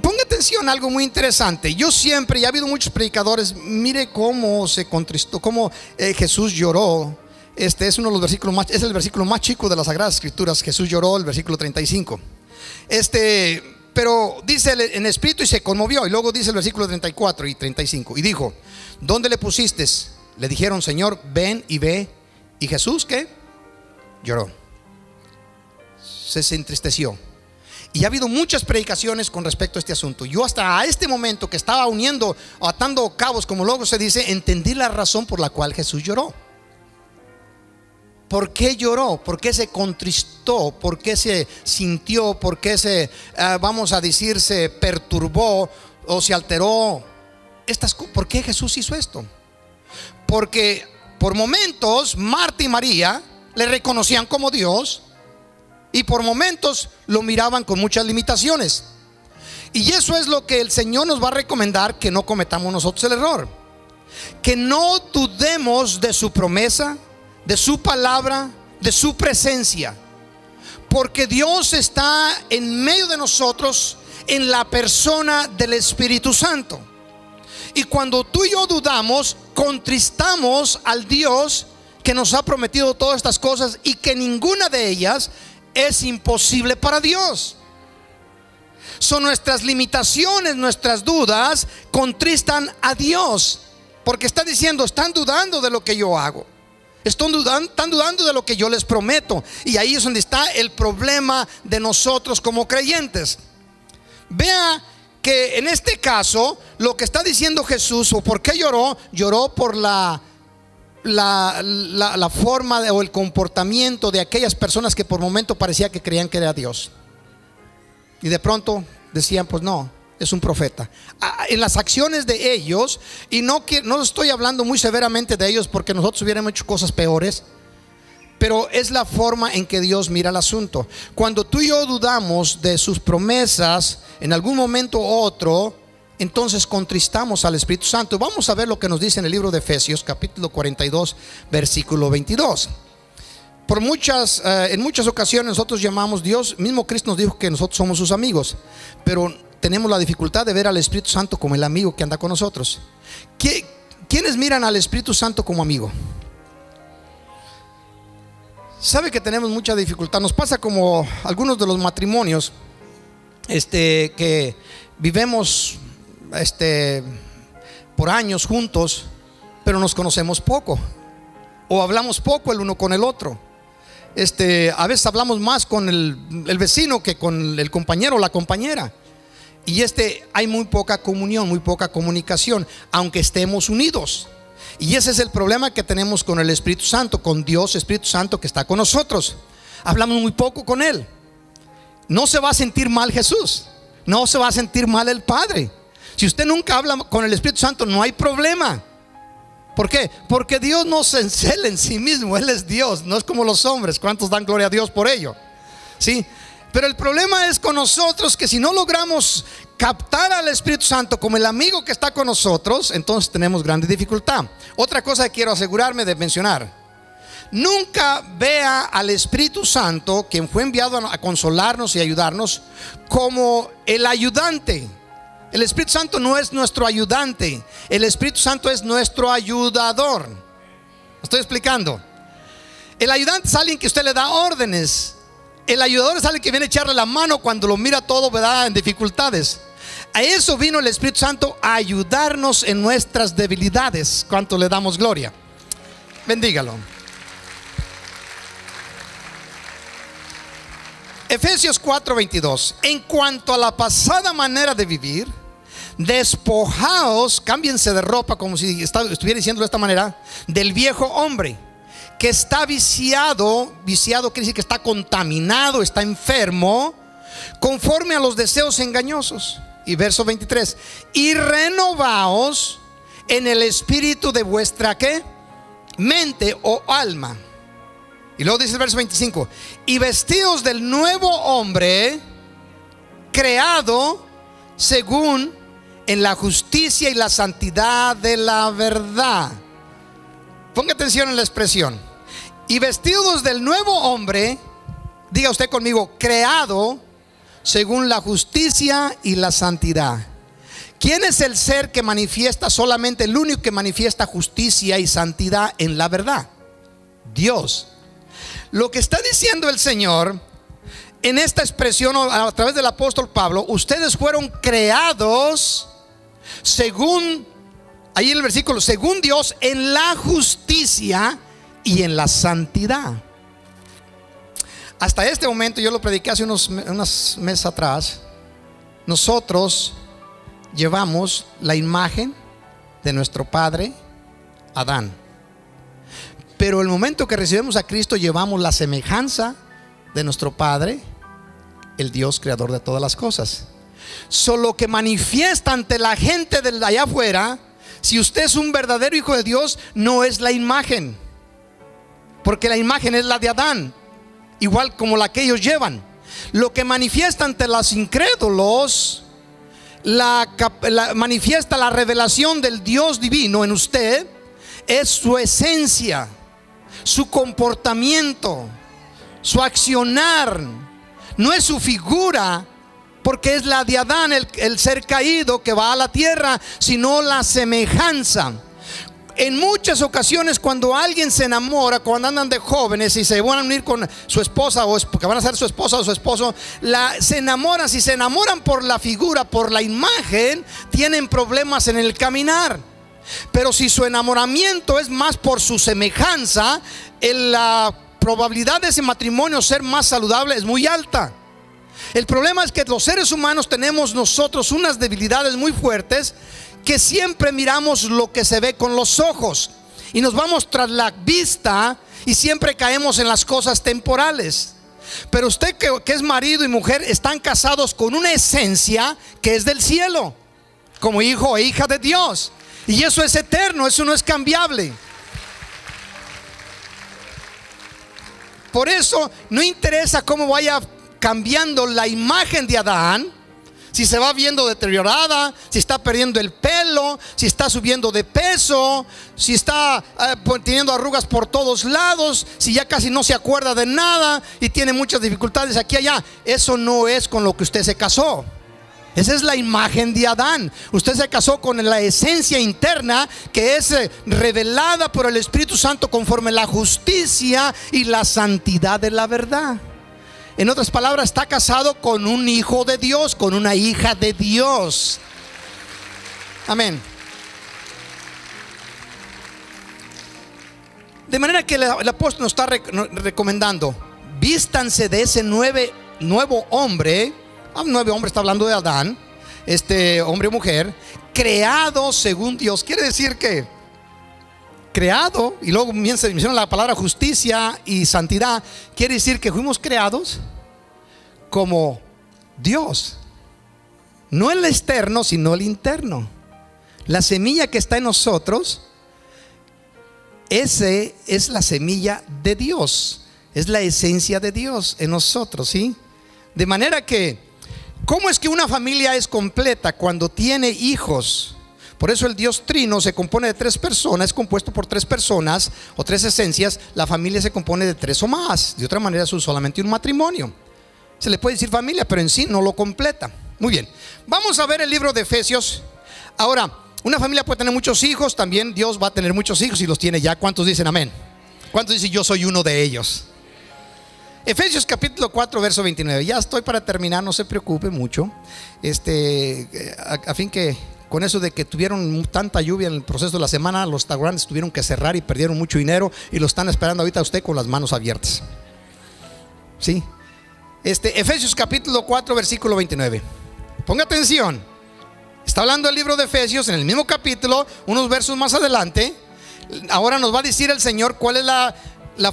Ponga atención a algo muy interesante. Yo siempre, y ha habido muchos predicadores, mire cómo se contristó, cómo Jesús lloró. Es uno de los versículos más, es el versículo más chico de las Sagradas Escrituras. Jesús lloró, el versículo 35. Pero dice en espíritu y se conmovió. Y luego dice el versículo 34 y 35. Y dijo: ¿dónde le pusiste? Le dijeron: Señor, ven y ve. Y Jesús, ¿qué? Lloró. Se entristeció. Y ha habido muchas predicaciones con respecto a este asunto. Yo hasta a este momento que estaba uniendo, atando cabos, como luego se dice, entendí la razón por la cual Jesús lloró. ¿Por qué lloró? ¿Por qué se contristó? ¿Por qué se sintió? ¿Por qué se, vamos a decir, se perturbó o se alteró? ¿Por qué Jesús hizo esto? Porque por momentos Marta y María le reconocían como Dios, y por momentos lo miraban con muchas limitaciones. Y eso es lo que el Señor nos va a recomendar, que no cometamos nosotros el error. Que no dudemos de su promesa, de su palabra, de su presencia. Porque Dios está en medio de nosotros en la persona del Espíritu Santo. Y cuando tú y yo dudamos, contristamos al Dios que nos ha prometido todas estas cosas, y que ninguna de ellas es imposible para Dios. Son nuestras limitaciones, nuestras dudas contristan a Dios, porque está diciendo: están dudando de lo que yo hago, están dudando de lo que yo les prometo. Y ahí es donde está el problema de nosotros como creyentes. Vea que en este caso lo que está diciendo Jesús, o por qué lloró, lloró por la forma o el comportamiento de aquellas personas que por momento parecía que creían que era Dios, y de pronto decían: pues no, es un profeta. En las acciones de ellos, y no estoy hablando muy severamente de ellos, porque nosotros hubiéramos hecho cosas peores, pero es la forma en que Dios mira el asunto. Cuando tú y yo dudamos de sus promesas en algún momento u otro, entonces contristamos al Espíritu Santo. Vamos a ver lo que nos dice en el libro de Efesios, capítulo 42, versículo 22. En muchas ocasiones nosotros llamamos, Dios mismo, Cristo nos dijo que nosotros somos sus amigos, pero tenemos la dificultad de ver al Espíritu Santo como el amigo que anda con nosotros. ¿Quiénes miran al Espíritu Santo como amigo? Sabe que tenemos mucha dificultad. Nos pasa como algunos de los matrimonios que vivimos por años juntos, pero nos conocemos poco, o hablamos poco el uno con el otro. A veces hablamos más con el vecino que con el compañero o la compañera. Y hay muy poca comunión, muy poca comunicación, aunque estemos unidos. Y ese es el problema que tenemos con el Espíritu Santo, con Dios Espíritu Santo que está con nosotros. Hablamos muy poco con Él. No se va a sentir mal Jesús, no se va a sentir mal el Padre. Si usted nunca habla con el Espíritu Santo, no hay problema. ¿Por qué? Porque Dios no se encela en sí mismo. Él es Dios, no es como los hombres. ¿Cuántos dan gloria a Dios por ello? ¿Sí? Pero el problema es con nosotros, que si no logramos captar al Espíritu Santo como el amigo que está con nosotros, entonces tenemos grande dificultad. Otra cosa que quiero asegurarme de mencionar: nunca vea al Espíritu Santo, quien fue enviado a consolarnos y ayudarnos, como el ayudante. El Espíritu Santo no es nuestro ayudante, el Espíritu Santo es nuestro ayudador. ¿Me estoy explicando? El ayudante es alguien que usted le da órdenes. El ayudador es alguien que viene a echarle la mano cuando lo mira todo, ¿verdad?, en dificultades. A eso vino el Espíritu Santo, a ayudarnos en nuestras debilidades. ¿Cuánto le damos gloria? Bendígalo. Efesios 4:22. En cuanto a la pasada manera de vivir, despojaos, cámbiense de ropa, como si estuviera diciendo de esta manera, del viejo hombre que está viciado quiere decir que está contaminado, está enfermo, conforme a los deseos engañosos. Y verso 23: y renovaos en el espíritu de vuestra ¿qué? Mente o alma. Y luego dice el verso 25: y vestidos del nuevo hombre, creado según en la justicia y la santidad de la verdad. Ponga atención en la expresión. Y vestidos del nuevo hombre, diga usted conmigo, creado según la justicia y la santidad. ¿Quién es el ser que manifiesta, solamente el único que manifiesta justicia y santidad en la verdad? Dios. Lo que está diciendo el Señor en esta expresión a través del apóstol Pablo, ustedes fueron creados según, ahí en el versículo, según Dios, en la justicia y en la santidad. Hasta este momento, yo lo prediqué hace unos meses atrás, nosotros llevamos la imagen de nuestro padre Adán, pero el momento que recibimos a Cristo llevamos la semejanza de nuestro Padre, el Dios creador de todas las cosas. Solo que manifiesta ante la gente de allá afuera, si usted es un verdadero hijo de Dios, no es la imagen, porque la imagen es la de Adán, igual como la que ellos llevan. Lo que manifiesta ante los incrédulos, manifiesta la revelación del Dios divino en usted, es su esencia, su comportamiento, su accionar. No es su figura, porque es la de Adán, el ser caído que va a la tierra, sino la semejanza. En muchas ocasiones, cuando alguien se enamora, cuando andan de jóvenes y se van a unir con su esposa, o porque van a ser su esposa o su esposo, se enamoran. Si se enamoran por la figura, por la imagen, tienen problemas en el caminar. Pero si su enamoramiento es más por su semejanza, la probabilidad de ese matrimonio ser más saludable es muy alta. El problema es que los seres humanos tenemos nosotros unas debilidades muy fuertes, que siempre miramos lo que se ve con los ojos y nos vamos tras la vista y siempre caemos en las cosas temporales. Pero usted que es marido y mujer, están casados con una esencia que es del cielo, como hijo e hija de Dios, y eso es eterno, eso no es cambiable. Por eso no interesa cómo vaya cambiando la imagen de Adán, si se va viendo deteriorada, si está perdiendo el pelo, si está subiendo de peso, si está teniendo arrugas por todos lados, si ya casi no se acuerda de nada y tiene muchas dificultades aquí y allá. Eso no es con lo que usted se casó. Esa es la imagen de Adán. Usted se casó con la esencia interna que es revelada por el Espíritu Santo conforme la justicia y la santidad de la verdad. En otras palabras, está casado con un hijo de Dios, con una hija de Dios. Amén. De manera que el apóstol nos está recomendando: vístanse de ese nuevo hombre. Un nuevo hombre, está hablando de Adán, hombre o mujer, creado según Dios. Quiere decir que creado, y luego menciona la palabra justicia y santidad. Quiere decir que fuimos creados como Dios, no el externo, sino el interno. La semilla que está en nosotros, ese es la semilla de Dios, es la esencia de Dios en nosotros, ¿sí? De manera que, ¿cómo es que una familia es completa? Cuando tiene hijos. Por eso el Dios trino se compone de 3 personas, es compuesto por 3 personas o 3 esencias. La familia se compone de 3 o más. De otra manera es solamente un matrimonio. Se le puede decir familia, pero en sí no lo completa. Muy bien, vamos a ver el libro de Efesios. Ahora, una familia puede tener muchos hijos. También Dios va a tener muchos hijos y los tiene ya. ¿Cuántos dicen amén? ¿Cuántos dicen yo soy uno de ellos? Efesios capítulo 4 verso 29. Ya estoy para terminar, no se preocupe mucho. A fin que con eso de que tuvieron tanta lluvia en el proceso de la semana, los restaurantes tuvieron que cerrar y perdieron mucho dinero y lo están esperando ahorita a usted con las manos abiertas. ¿Sí? Efesios capítulo 4 versículo 29. Ponga atención. Está hablando el libro de Efesios en el mismo capítulo, unos versos más adelante. Ahora nos va a decir el Señor cuál es la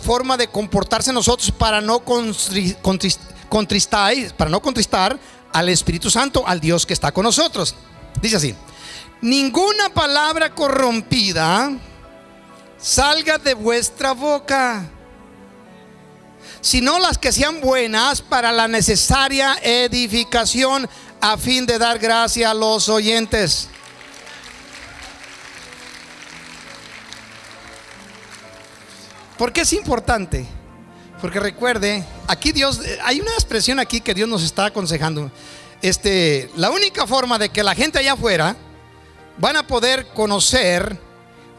forma de comportarse nosotros para no contristar al Espíritu Santo, al Dios que está con nosotros. Dice así: ninguna palabra corrompida salga de vuestra boca, sino las que sean buenas para la necesaria edificación, a fin de dar gracia a los oyentes. ¿Por qué es importante? Porque recuerde, aquí Dios, hay una expresión aquí que Dios nos está aconsejando. La única forma de que la gente allá afuera van a poder conocer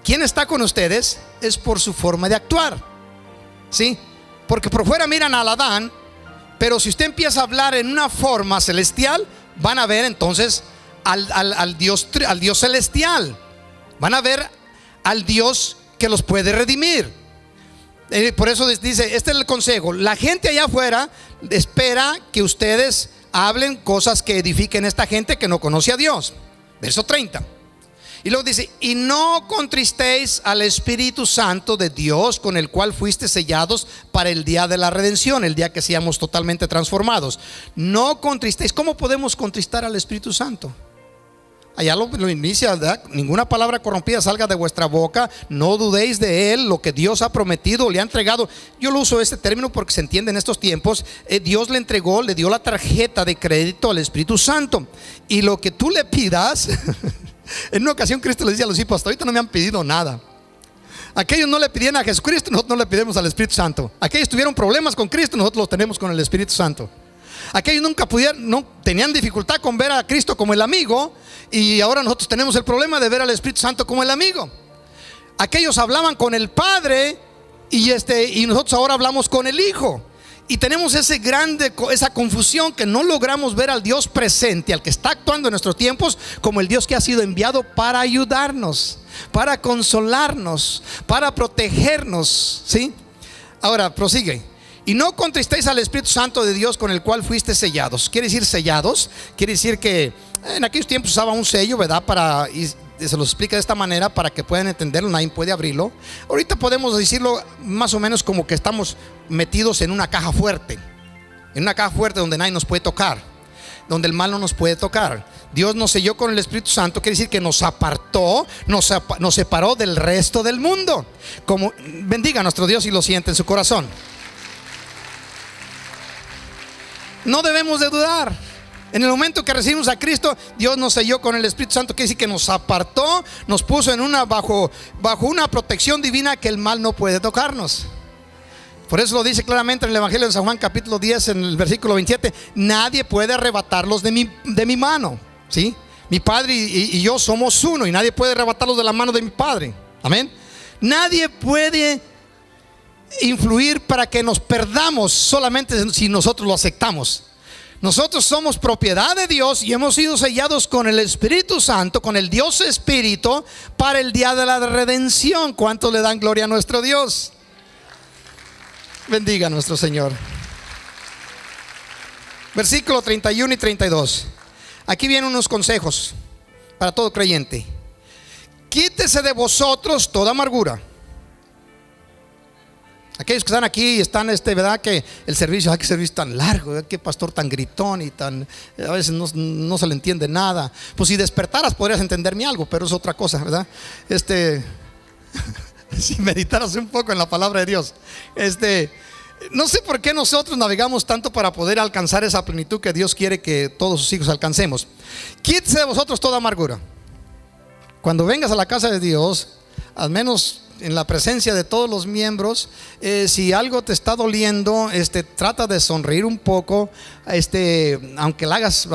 quién está con ustedes es por su forma de actuar, ¿sí? Porque por fuera miran al Adán, pero si usted empieza a hablar en una forma celestial, van a ver entonces al Dios celestial. Van a ver al Dios que los puede redimir. Por eso dice, este es el consejo. La gente allá afuera espera que ustedes hablen cosas que edifiquen a esta gente que no conoce a Dios. Verso 30. Y luego dice, y no contristéis al Espíritu Santo de Dios, con el cual fuiste sellados para el día de la redención, el día que seamos totalmente transformados. No contristéis. ¿Cómo podemos contristar al Espíritu Santo? Allá lo inicia, ¿verdad? Ninguna palabra corrompida salga de vuestra boca. No dudéis de Él, lo que Dios ha prometido, le ha entregado. Yo lo uso este término porque se entiende en estos tiempos. Dios le entregó, le dio la tarjeta de crédito al Espíritu Santo. Y lo que tú le pidas en una ocasión Cristo le decía a los discípulos, hasta ahorita no me han pedido nada. Aquellos no le pidieron a Jesucristo, nosotros no le pedimos al Espíritu Santo. Aquellos tuvieron problemas con Cristo, nosotros los tenemos con el Espíritu Santo. Aquellos nunca tenían dificultad con ver a Cristo como el amigo, y ahora nosotros tenemos el problema de ver al Espíritu Santo como el amigo. Aquellos hablaban con el Padre y nosotros ahora hablamos con el Hijo. Y tenemos esa confusión que no logramos ver al Dios presente, al que está actuando en nuestros tiempos, como el Dios que ha sido enviado para ayudarnos, para consolarnos, para protegernos, ¿sí? Ahora prosigue. Y no contristéis al Espíritu Santo de Dios, con el cual fuiste sellados. Quiere decir sellados, quiere decir que en aquellos tiempos usaba un sello, ¿verdad? Y se los explica de esta manera para que puedan entenderlo, nadie puede abrirlo. Ahorita podemos decirlo más o menos como que estamos metidos en una caja fuerte. En una caja fuerte donde nadie nos puede tocar, donde el mal no nos puede tocar. Dios nos selló con el Espíritu Santo, quiere decir que nos apartó, nos separó del resto del mundo. Como bendiga a nuestro Dios y lo siente en su corazón. No debemos de dudar. En el momento que recibimos a Cristo, Dios nos selló con el Espíritu Santo, quiere decir que nos apartó, nos puso bajo una protección divina que el mal no puede tocarnos. Por eso lo dice claramente en el Evangelio de San Juan capítulo 10 en el versículo 27. Nadie puede arrebatarlos de mi mano, ¿sí? Mi Padre y yo somos uno, y nadie puede arrebatarlos de la mano de mi Padre. Amén. Nadie puede influir para que nos perdamos solamente si nosotros lo aceptamos. Nosotros somos propiedad de Dios y hemos sido sellados con el Espíritu Santo, con el Dios Espíritu, para el día de la redención. ¿Cuántos le dan gloria a nuestro Dios? Bendiga a nuestro Señor. Versículo 31 y 32. Aquí vienen unos consejos para todo creyente. Quítese de vosotros toda amargura. Aquellos que están aquí y están, ¿verdad? Que el servicio, qué servicio tan largo, ¿verdad? Qué pastor tan gritón y a veces no se le entiende nada. Pues si despertaras podrías entenderme algo, pero es otra cosa, ¿verdad? Si meditaras un poco en la palabra de Dios. No sé por qué nosotros navegamos tanto para poder alcanzar esa plenitud que Dios quiere que todos sus hijos alcancemos. Quítese de vosotros toda amargura. Cuando vengas a la casa de Dios, al menos en la presencia de todos los miembros, si algo te está doliendo, trata de sonreír un poco, aunque la hagas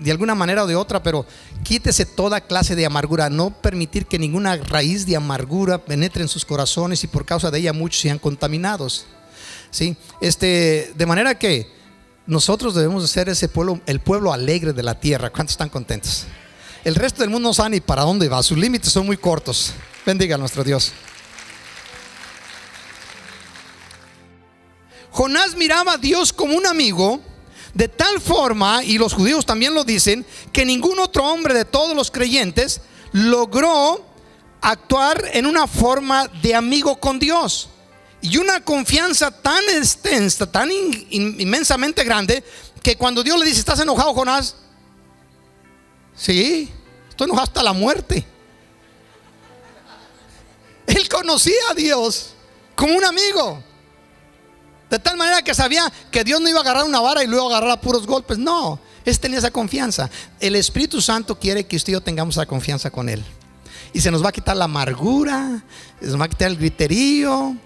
de alguna manera o de otra, pero quítese toda clase de amargura. No permitir que ninguna raíz de amargura penetre en sus corazones, y por causa de ella muchos sean contaminados, ¿sí? De manera que nosotros debemos de ser ese pueblo, el pueblo alegre de la tierra. ¿Cuántos están contentos? El resto del mundo no sabe ni para dónde va, sus límites son muy cortos. Bendiga a nuestro Dios. Jonás miraba a Dios como un amigo, de tal forma, y los judíos también lo dicen, que ningún otro hombre de todos los creyentes logró actuar en una forma de amigo con Dios. Y una confianza tan extensa, tan inmensamente grande, que cuando Dios le dice: ¿estás enojado, Jonás? Sí, estoy enojado hasta la muerte. Él conocía a Dios como un amigo, de tal manera que sabía que Dios no iba a agarrar una vara y luego agarrar a puros golpes. No, Es tener esa confianza. El Espíritu Santo quiere que usted y yo tengamos esa confianza con Él. Y se nos va a quitar la amargura, se nos va a quitar el griterío,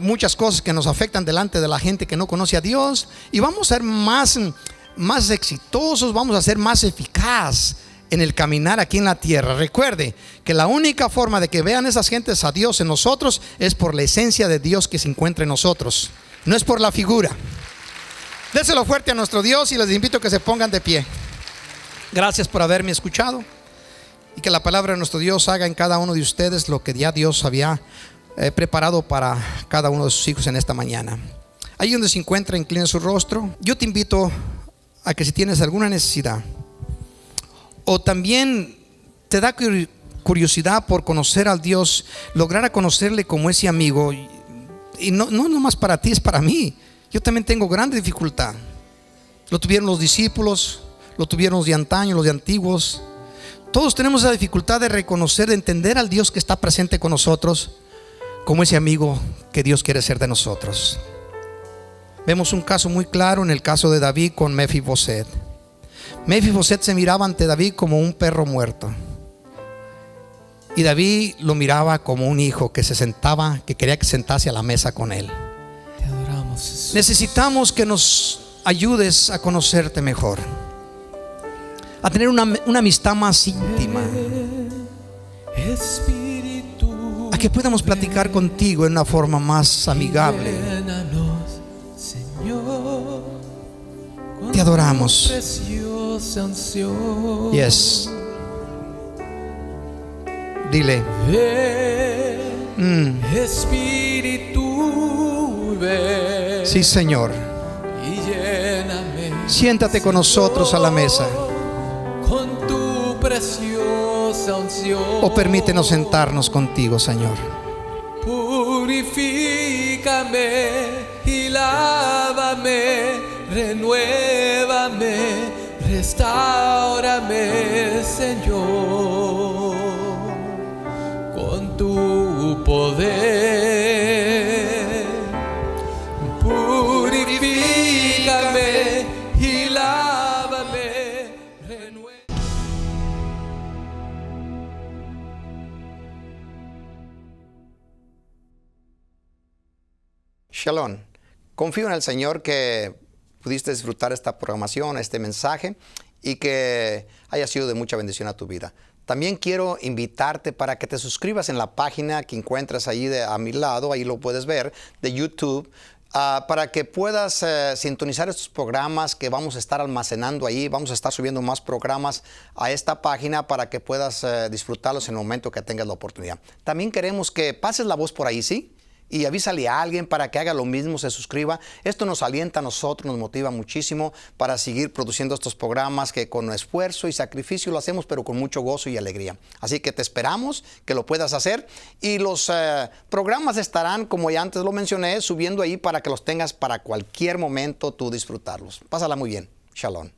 muchas cosas que nos afectan delante de la gente que no conoce a Dios. Y vamos a ser más exitosos, vamos a ser más eficaz en el caminar aquí en la tierra. Recuerde que la única forma de que vean esas gentes a Dios en nosotros es por la esencia de Dios que se encuentra en nosotros, no es por la figura. Déselo fuerte a nuestro Dios y les invito a que se pongan de pie. Gracias por haberme escuchado, y que la palabra de nuestro Dios haga en cada uno de ustedes lo que ya Dios había preparado para cada uno de sus hijos en esta mañana. Ahí donde se encuentra, inclina su rostro. Yo te invito a que si tienes alguna necesidad, o también te da curiosidad por conocer al Dios, lograr a conocerle como ese amigo, y no nomás para ti, es para mí. Yo también tengo grande dificultad. Lo tuvieron los discípulos, lo tuvieron los de antaño, los de antiguos. Todos tenemos esa dificultad de reconocer, de entender al Dios que está presente con nosotros como ese amigo que Dios quiere ser de nosotros. Vemos un caso muy claro en el caso de David con Mefiboset. Mefiboset se miraba ante David como un perro muerto, y David lo miraba como un hijo que se sentaba, que quería que sentase a la mesa con él. Te adoramos, Jesús. Necesitamos que nos ayudes a conocerte mejor, a tener una amistad más íntima, Espíritu, a que podamos platicar contigo en una forma más amigable. llénanos, Señor, con Te adoramos. tu preciosa unción. Yes. Dile. Ven, Espíritu, ven Sí, Señor. y lléname, Siéntate con nosotros a la mesa, con tu preciosa unción. o permítenos sentarnos contigo, Señor. Purifícame y lávame, renuévame, restáurame, Señor, con tu poder. Purifícame y lávame, renuévame. Shalom. Confío en el Señor que pudiste disfrutar esta programación, este mensaje, y que haya sido de mucha bendición a tu vida. También quiero invitarte para que te suscribas en la página que encuentras ahí a mi lado, ahí lo puedes ver, de YouTube, para que puedas sintonizar estos programas que vamos a estar almacenando ahí. Vamos a estar subiendo más programas a esta página para que puedas disfrutarlos en el momento que tengas la oportunidad. También queremos que pases la voz por ahí, ¿sí? Y avísale a alguien para que haga lo mismo, se suscriba. Esto nos alienta a nosotros, nos motiva muchísimo para seguir produciendo estos programas que con esfuerzo y sacrificio lo hacemos, pero con mucho gozo y alegría. Así que te esperamos que lo puedas hacer, y los programas estarán, como ya antes lo mencioné, subiendo ahí para que los tengas para cualquier momento tú disfrutarlos. Pásala muy bien. Shalom.